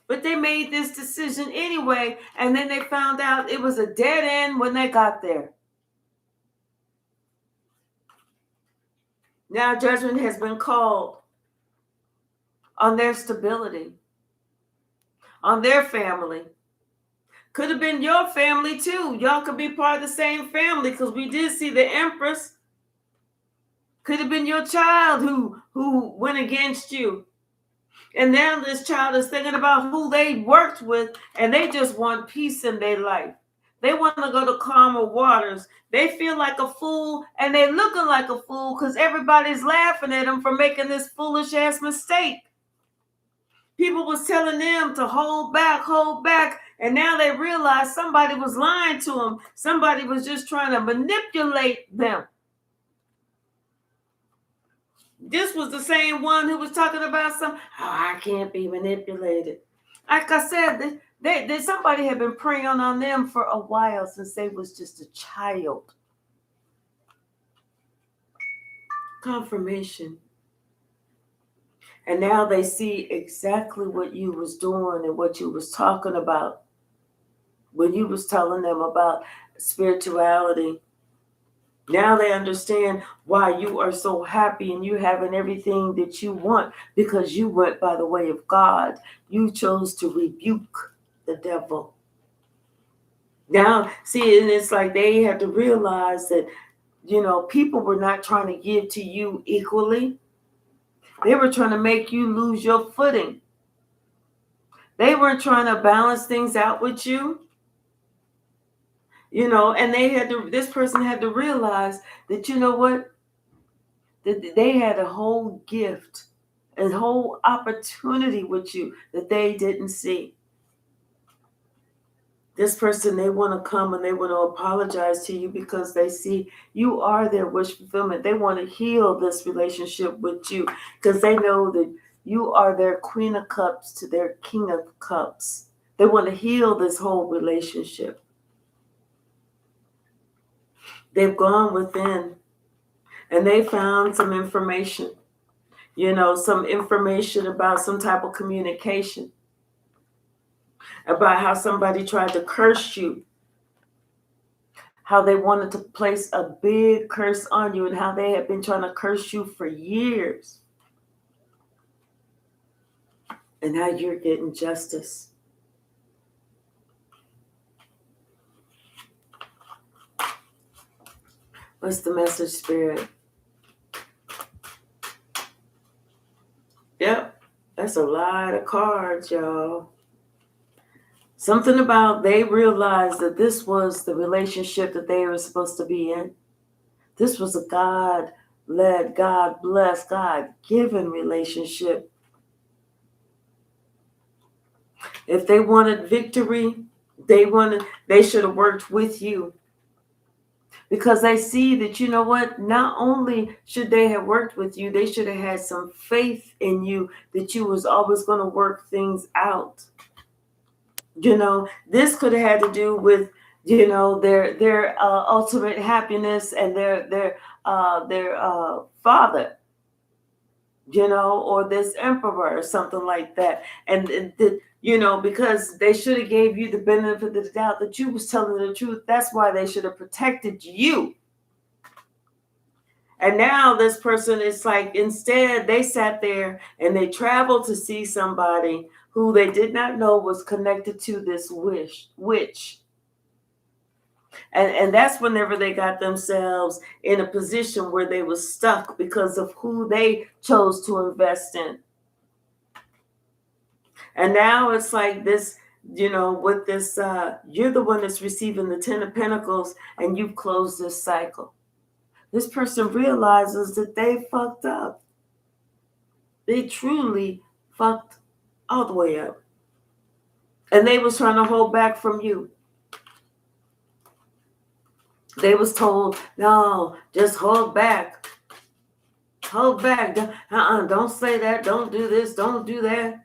But they made this decision anyway, and then they found out it was a dead end when they got there. Now judgment has been called on their stability, on their family. Could have been your family too. Y'all could be part of the same family, because we did see the Empress. Could have been your child who went against you. And now this child is thinking about who they worked with, and they just want peace in their life. They want to go to calmer waters. They feel like a fool, and they looking like a fool because everybody's laughing at them for making this foolish ass mistake. People was telling them to hold back, and now they realize somebody was lying to them. Somebody was just trying to manipulate them. This was the same one who was talking about I can't be manipulated. Like I said, somebody had been preying on them for a while, since they was just a child. Confirmation. And now they see exactly what you was doing and what you was talking about when you was telling them about spirituality. Now they understand why you are so happy and you having everything that you want, because you went by the way of God. You chose to rebuke the devil. Now, see, and it's like they had to realize that, people were not trying to give to you equally. They were trying to make you lose your footing. They weren't trying to balance things out with you. And this person had to realize that, that they had a whole gift, a whole opportunity with you that they didn't see. This person, they want to come and they want to apologize to you because they see you are their wish fulfillment. They want to heal this relationship with you because they know that you are their Queen of Cups to their King of Cups. They want to heal this whole relationship. They've gone within and they found some information, some information about some type of communication, about how somebody tried to curse you, how they wanted to place a big curse on you, and how they had been trying to curse you for years. And now you're getting justice. What's the message, Spirit? Yep, that's a lot of cards, y'all. Something about they realized that this was the relationship that they were supposed to be in. This was a God-led, God-blessed, God-given relationship. If they wanted victory, they should have worked with you. Because they see that, not only should they have worked with you, they should have had some faith in you that you was always going to work things out. This could have had to do with, their ultimate happiness and their father, or this emperor or something like that. And because they should have gave you the benefit of the doubt that you was telling the truth. That's why they should have protected you. And now this person is like, instead they sat there and they traveled to see somebody who they did not know was connected to this witch. And that's whenever they got themselves in a position where they were stuck because of who they chose to invest in. And now it's like this, with this, you're the one that's receiving the 10 of Pentacles and you've closed this cycle. This person realizes that they fucked up. They truly fucked all the way up. And they was trying to hold back from you. They was told, no, just hold back. Hold back. Don't say that. Don't do this. Don't do that.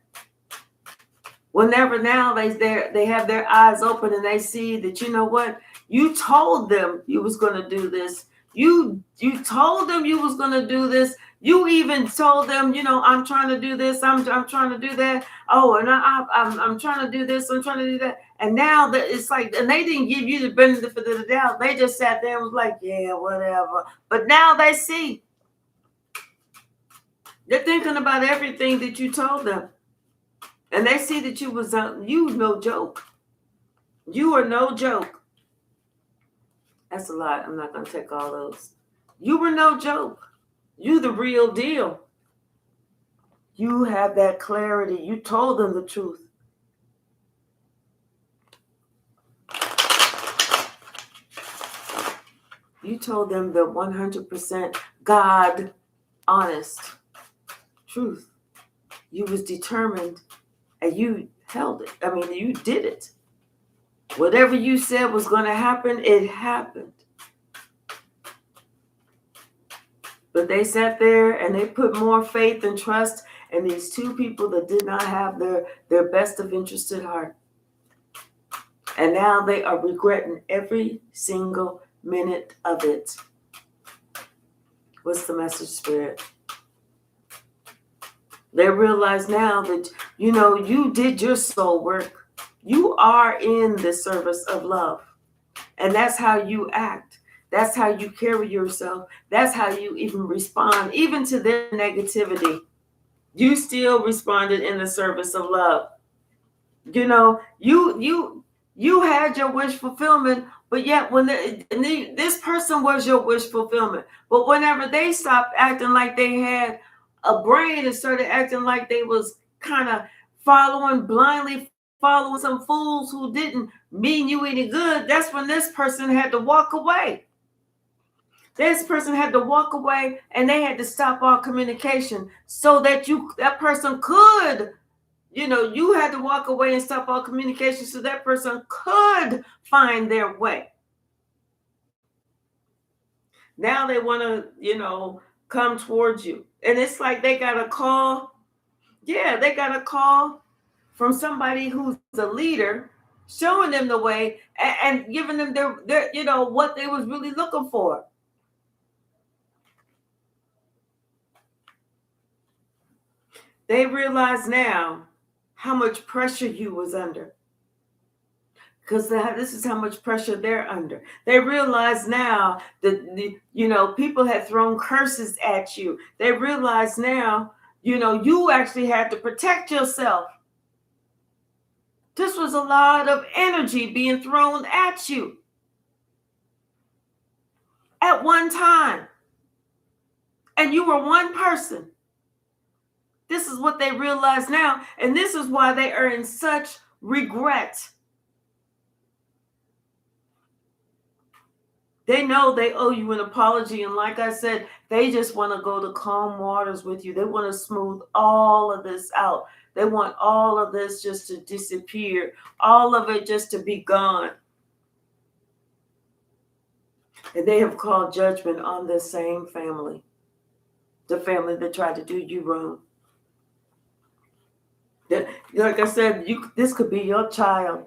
Whenever now they have their eyes open and they see that, you know what? You told them you was going to do this. You told them you was going to do this. You even told them, I'm trying to do this. I'm trying to do that. Oh, and I'm trying to do this. I'm trying to do that. And now that it's like, and they didn't give you the benefit of the doubt. They just sat there and was like, yeah, whatever. But now they see. They're thinking about everything that you told them. And they see that you no joke. You are no joke. That's a lot. I'm not going to take all those. You were no joke. You the real deal. You have that clarity. You told them the truth. You told them the 100% God honest truth. You was determined and you held it. I mean, you did it. Whatever you said was going to happen, it happened. But they sat there and they put more faith and trust in these two people that did not have their best of interest at heart. And now they are regretting every single minute of it. What's the message, Spirit? They realize now that, you did your soul work. You are in the service of love. And that's how you act. That's how you carry yourself. That's how you even respond, even to their negativity. You still responded in the service of love. You had your wish fulfillment, but yet when this person was your wish fulfillment. But whenever they stopped acting like they had a brain and started acting like they was kind of blindly following some fools who didn't mean you any good, that's when this person had to walk away. This person had to walk away and they had to stop all communication so that that person could, you had to walk away and stop all communication so that person could find their way. Now they want to, come towards you. And it's like they got a call. Yeah, they got a call from somebody who's a leader, showing them the way and giving them their what they was really looking for. They realize now how much pressure you was under. Because this is how much pressure they're under. They realize now that people had thrown curses at you. They realize now, you actually had to protect yourself. This was a lot of energy being thrown at you at one time. And you were one person. This is what they realize now. And this is why they are in such regret. They know they owe you an apology. And like I said, they just want to go to calm waters with you. They want to smooth all of this out. They want all of this just to disappear. All of it just to be gone. And they have called judgment on this same family. The family that tried to do you wrong. Like I said, this could be your child.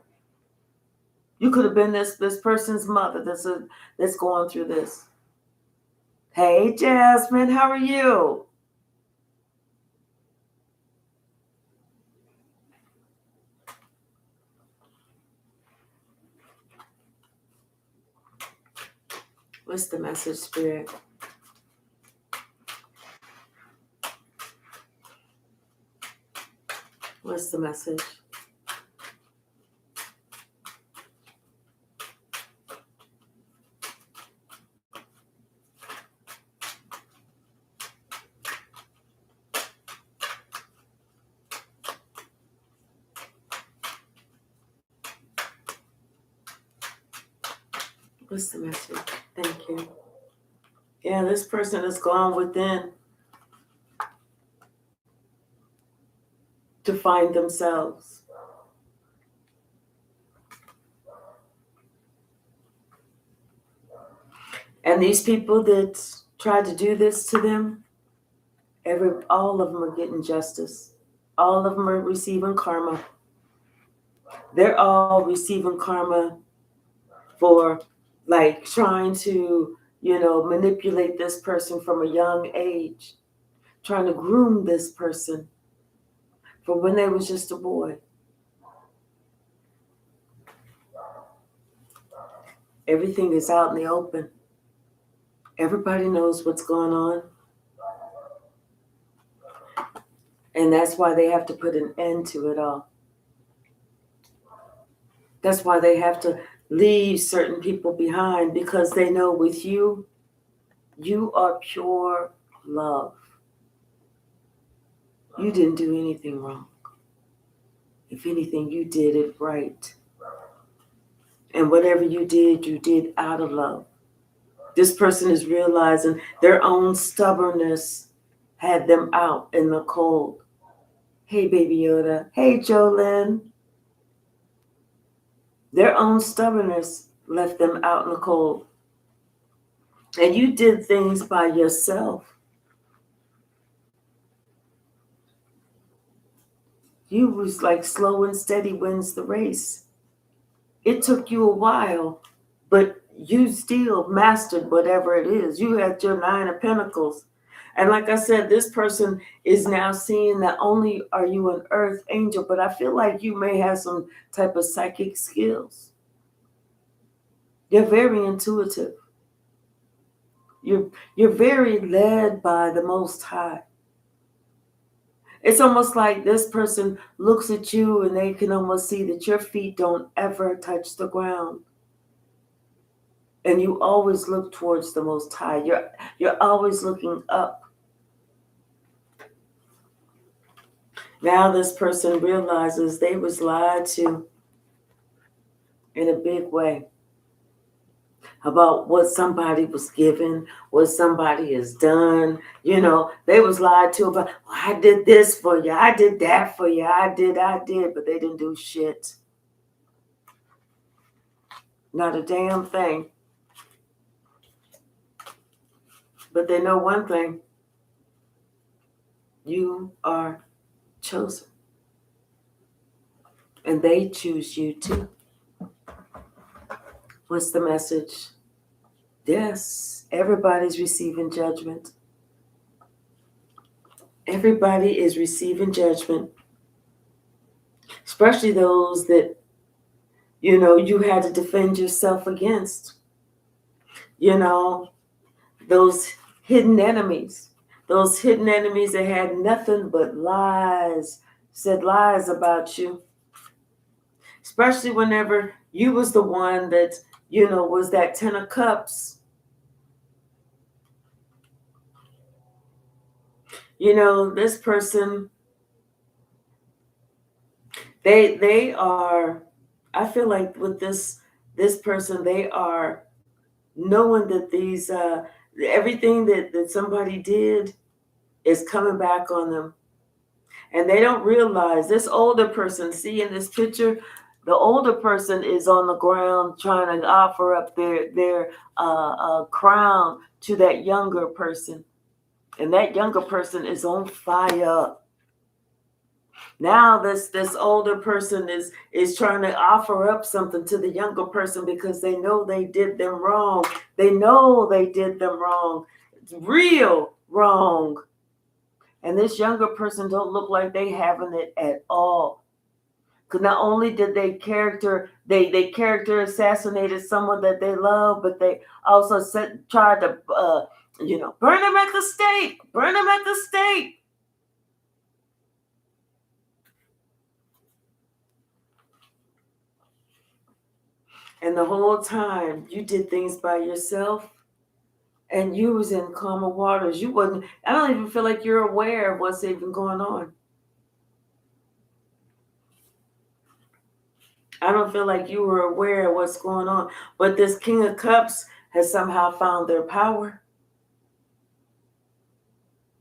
You could have been this person's mother that's going through this. Hey, Jasmine, how are you? What's the message, Spirit? What's the message? What's the message? Thank you. Yeah, this person has gone within to find themselves. And these people that tried to do this to them, all of them are getting justice. All of them are receiving karma. They're all receiving karma for like trying to, manipulate this person from a young age, trying to groom this person from when they was just a boy. Everything is out in the open. Everybody knows what's going on. And that's why they have to put an end to it all. That's why they have to leave certain people behind, because they know with you, you are pure love. You didn't do anything wrong. If anything, you did it right. And whatever you did out of love. This person is realizing their own stubbornness had them out in the cold. Hey, Baby Yoda. Hey, Jolyn. Their own stubbornness left them out in the cold. And you did things by yourself. You was like slow and steady wins the race. It took you a while, but you still mastered whatever it is. You had your 9 of Pentacles. And like I said, this person is now seeing not only are you an earth angel, but I feel like you may have some type of psychic skills. You're very intuitive. You're very led by the Most High. It's almost like this person looks at you and they can almost see that your feet don't ever touch the ground. And you always look towards the Most High. You're always looking up. Now this person realizes they was lied to in a big way about what somebody was given, what somebody has done. They was lied to about, well, I did this for you, I did that for you, I did, but they didn't do shit. Not a damn thing. But they know one thing. You are chosen. And they choose you too. What's the message? Yes, everybody's receiving judgment. Everybody is receiving judgment. Especially those that, you had to defend yourself against. Those hidden enemies. Those hidden enemies that had nothing but lies, said lies about you. Especially whenever you was the one that, was that 10 of Cups. This person, they are, I feel like with this person, they are knowing that these, everything that somebody did is coming back on them. And they don't realize this older person, see in this picture, the older person is on the ground trying to offer up their crown to that younger person. And that younger person is on fire. Now this older person is trying to offer up something to the younger person because they know they did them wrong. They know they did them wrong. It's real wrong. And this younger person don't look like they having it at all. Because not only did they character assassinated someone that they love, but they also tried to burn them at the stake. Burn them at the stake. And the whole time you did things by yourself and you was in calmer waters. I don't even feel like you're aware of what's even going on. I don't feel like you were aware of what's going on. But this King of Cups has somehow found their power.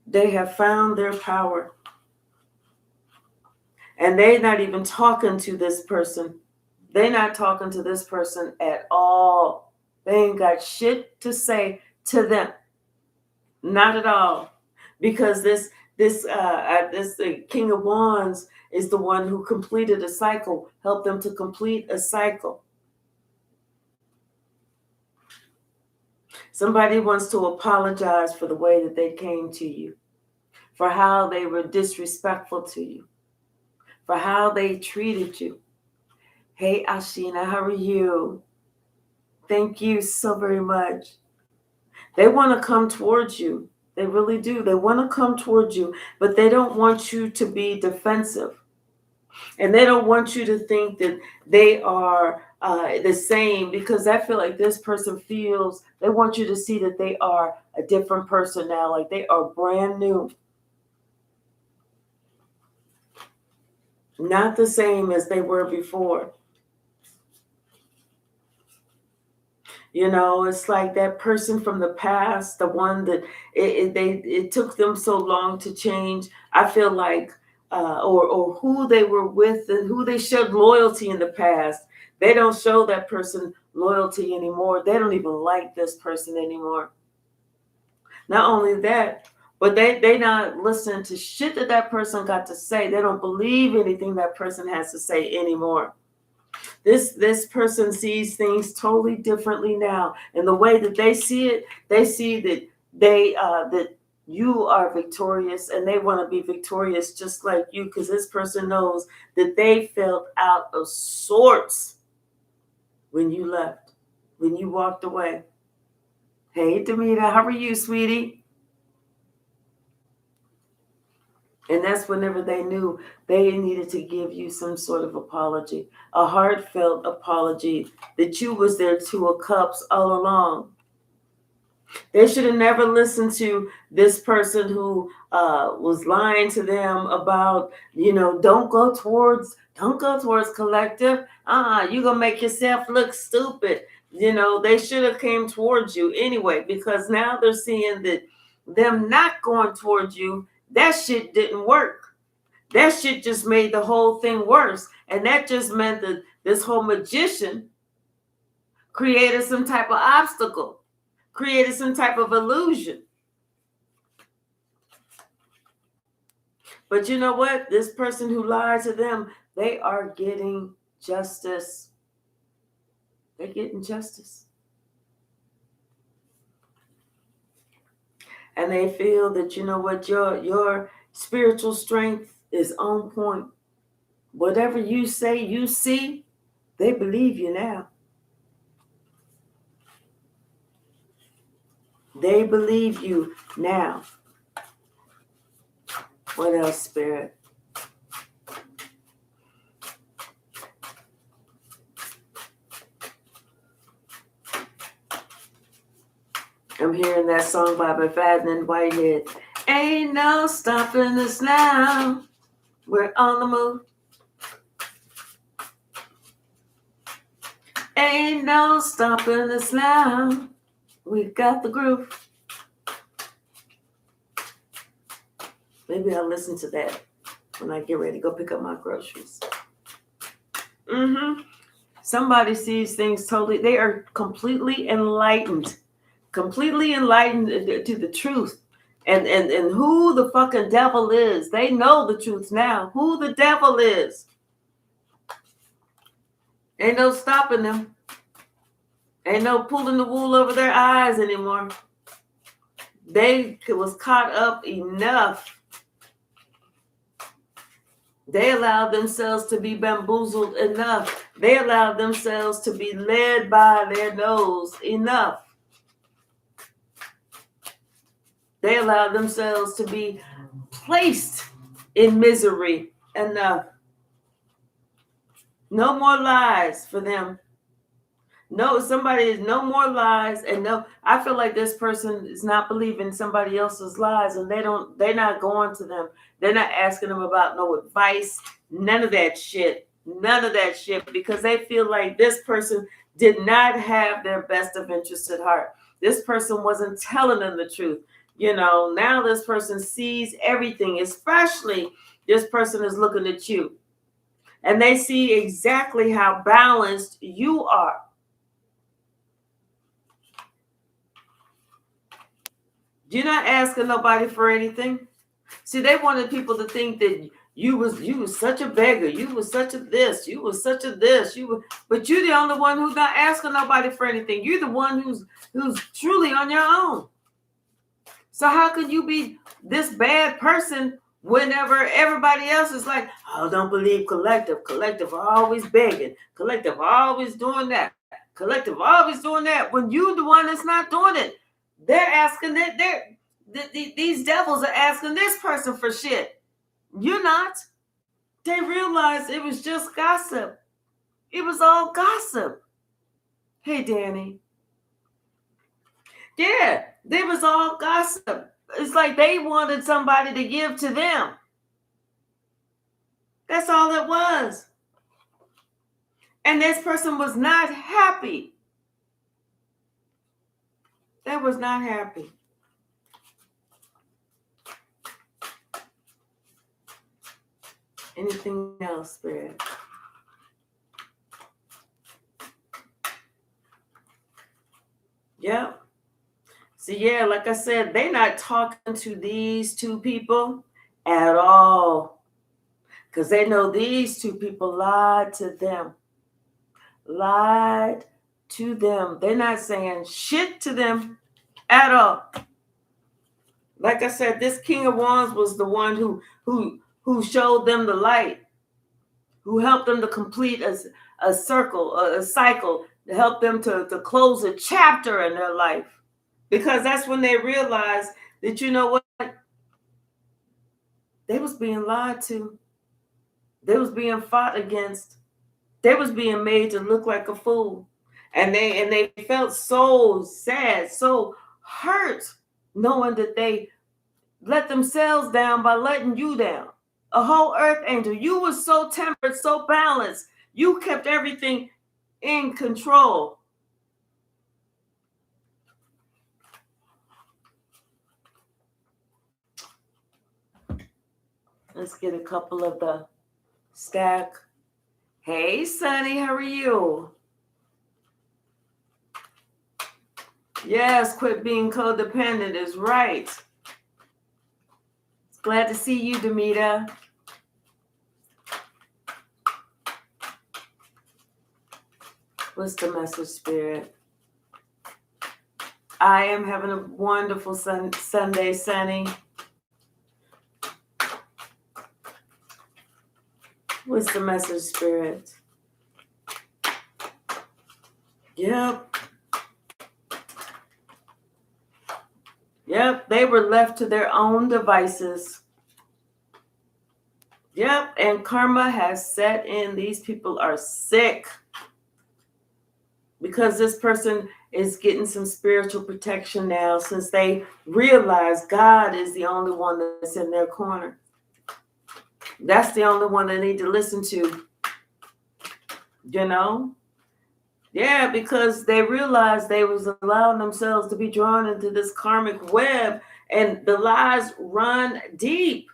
They have found their power. And they're not even talking to this person. They're not talking to this person at all. They ain't got shit to say to them. Not at all. Because this King of Wands is the one who completed a cycle, helped them to complete a cycle. Somebody wants to apologize for the way that they came to you, for how they were disrespectful to you, for how they treated you. Hey, Ashina, how are you? Thank you so very much. They want to come towards you. They really do. They want to come towards you, but they don't want you to be defensive. And they don't want you to think that they are the same, because I feel like this person feels, they want you to see that they are a different person now, like they are brand new. Not the same as they were before. You know, it's like that person from the past, the one that it took them so long to change. I feel like, or who they were with and who they showed loyalty in the past. They don't show that person loyalty anymore. They don't even like this person anymore. Not only that, but they not listen to shit that person got to say. They don't believe anything that person has to say anymore. This person sees things totally differently now, and the way that they see it, they see that that you are victorious, and they want to be victorious just like you, because this person knows that they felt out of sorts when you left, when you walked away. Hey, Demita, how are you, sweetie? And that's whenever they knew they needed to give you some sort of apology, a heartfelt apology, that you was their two of cups all along. They should have never listened to this person who was lying to them about, don't go towards collective. You're going to make yourself look stupid. They should have came towards you anyway, because now they're seeing that them not going towards you, that shit didn't work. That shit just made the whole thing worse. And that just meant that this whole magician created some type of obstacle, created some type of illusion. But you know what? This person who lied to them, they are getting justice. They're getting justice. And they feel that, you know what, your spiritual strength is on point. Whatever you say you see, they believe you now. They believe you now. What else, Spirit? I'm hearing that song by McFadden and Whitehead. Ain't no stopping us now. We're on the move. Ain't no stopping us now. We got the groove. Maybe I'll listen to that when I get ready to go pick up my groceries. Somebody sees things totally, they are completely enlightened to the truth. And who the fucking devil is. They know the truth now. Who the devil is. Ain't no stopping them. Ain't no pulling the wool over their eyes anymore. They was caught up enough. They allowed themselves to be bamboozled enough. They allowed themselves to be led by their nose enough. They allowed themselves to be placed in misery enough. No more lies for them. No, no more lies. And no, I feel like this person is not believing somebody else's lies, and they're not going to them. They're not asking them about no advice, none of that shit, because they feel like this person did not have their best of interest at heart. This person wasn't telling them the truth. Now this person sees everything, especially this person is looking at you. And they see exactly how balanced you are. You're not asking nobody for anything. See, they wanted people to think that you was such a beggar, you was such a this, you was such a this, but you're the only one who's not asking nobody for anything. You're the one who's truly on your own. So how could you be this bad person whenever everybody else is like, oh, don't believe collective are always begging, collective always doing that, collective always doing that, when you the one that's not doing it. They're asking that these devils are asking this person for shit. You're not. They realized it was just gossip. It was all gossip. Hey, Danny. Yeah, it was all gossip. It's like they wanted somebody to give to them. That's all it was. And this person was not happy. They was not happy. Anything else, Spirit? Yep. See, yeah, like I said, they're not talking to these two people at all. Because they know these two people lied to them. Lied to them. They're not saying shit to them at all. Like I said, this King of Wands was the one who showed them the light, who helped them to complete a circle, a cycle, to help them to close a chapter in their life. Because that's when they realized that, you know what? They was being lied to. They was being fought against. They was being made to look like a fool. And they felt so sad, so hurt, knowing that they let themselves down by letting you down. A whole earth angel. You were so tempered, so balanced. You kept everything in control. Let's get a couple of the stack. Hey, Sonny, how are you? Yes, quit being codependent is right. Glad to see you, Demita. What's the message, Spirit? I am having a wonderful Sunday, Sunny. What's the message, Spirit? Yep. Yep, they were left to their own devices. Yep, and karma has set in. These people are sick. Because this person is getting some spiritual protection now, since they realize God is the only one that's in their corner. That's the only one they need to listen to. You know? Yeah, because they realized they was allowing themselves to be drawn into this karmic web, and the lies run deep.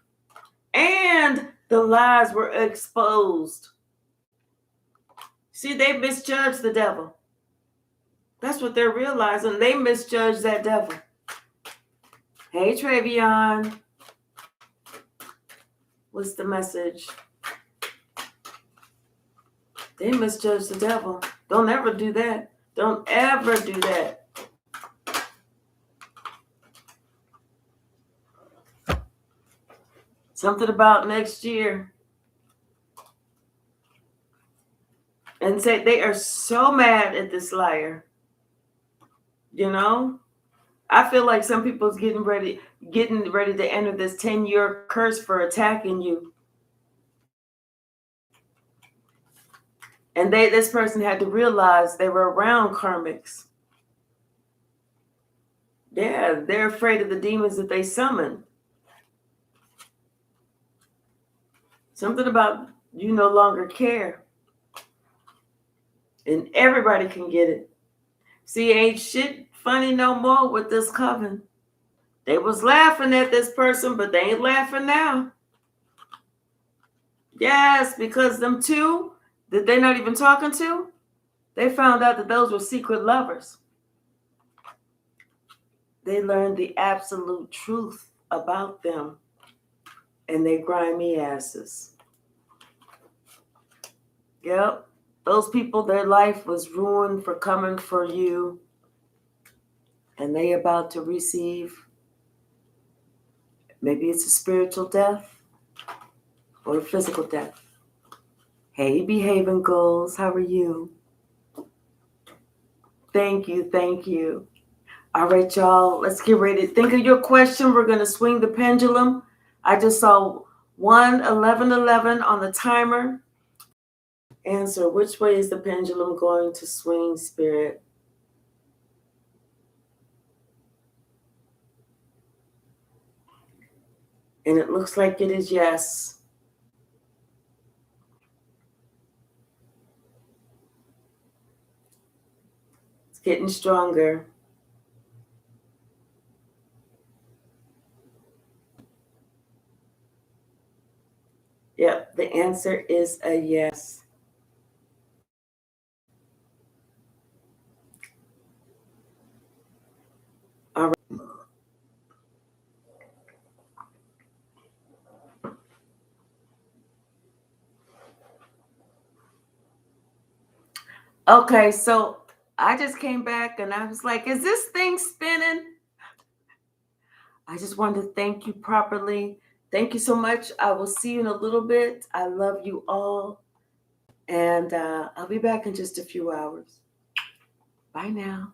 And the lies were exposed. See, they misjudged the devil. That's what they're realizing. They misjudged that devil. Hey, Travion. What's the message? They misjudged the devil. Don't ever do that. Don't ever do that. Something about next year. And say they are so mad at this liar. You know? I feel like some people's getting ready to enter this 10-year curse for attacking you. And this person had to realize they were around karmics. Yeah, they're afraid of the demons that they summon. Something about you no longer care. And everybody can get it. See, ain't shit funny no more with this coven. They was laughing at this person, but they ain't laughing now. Yes, because them two that they're not even talking to, they found out that those were secret lovers. They learned the absolute truth about them and their grimy asses. Yep. Those people, their life was ruined for coming for you, and they about to receive, maybe it's a spiritual death or a physical death. Hey, behaving goals, how are you? Thank you, thank you. All right, y'all, let's get ready. Think of your question. We're going to swing the pendulum. I just saw 1:11:11 on the timer. Answer, which way is the pendulum going to swing, Spirit? And it looks like it is yes. It's getting stronger. Yep, the answer is a yes. All right. Okay, so I just came back and I was like, is this thing spinning? I just wanted to thank you properly. Thank you so much. I will see you in a little bit. I love you all. And I'll be back in just a few hours. Bye now.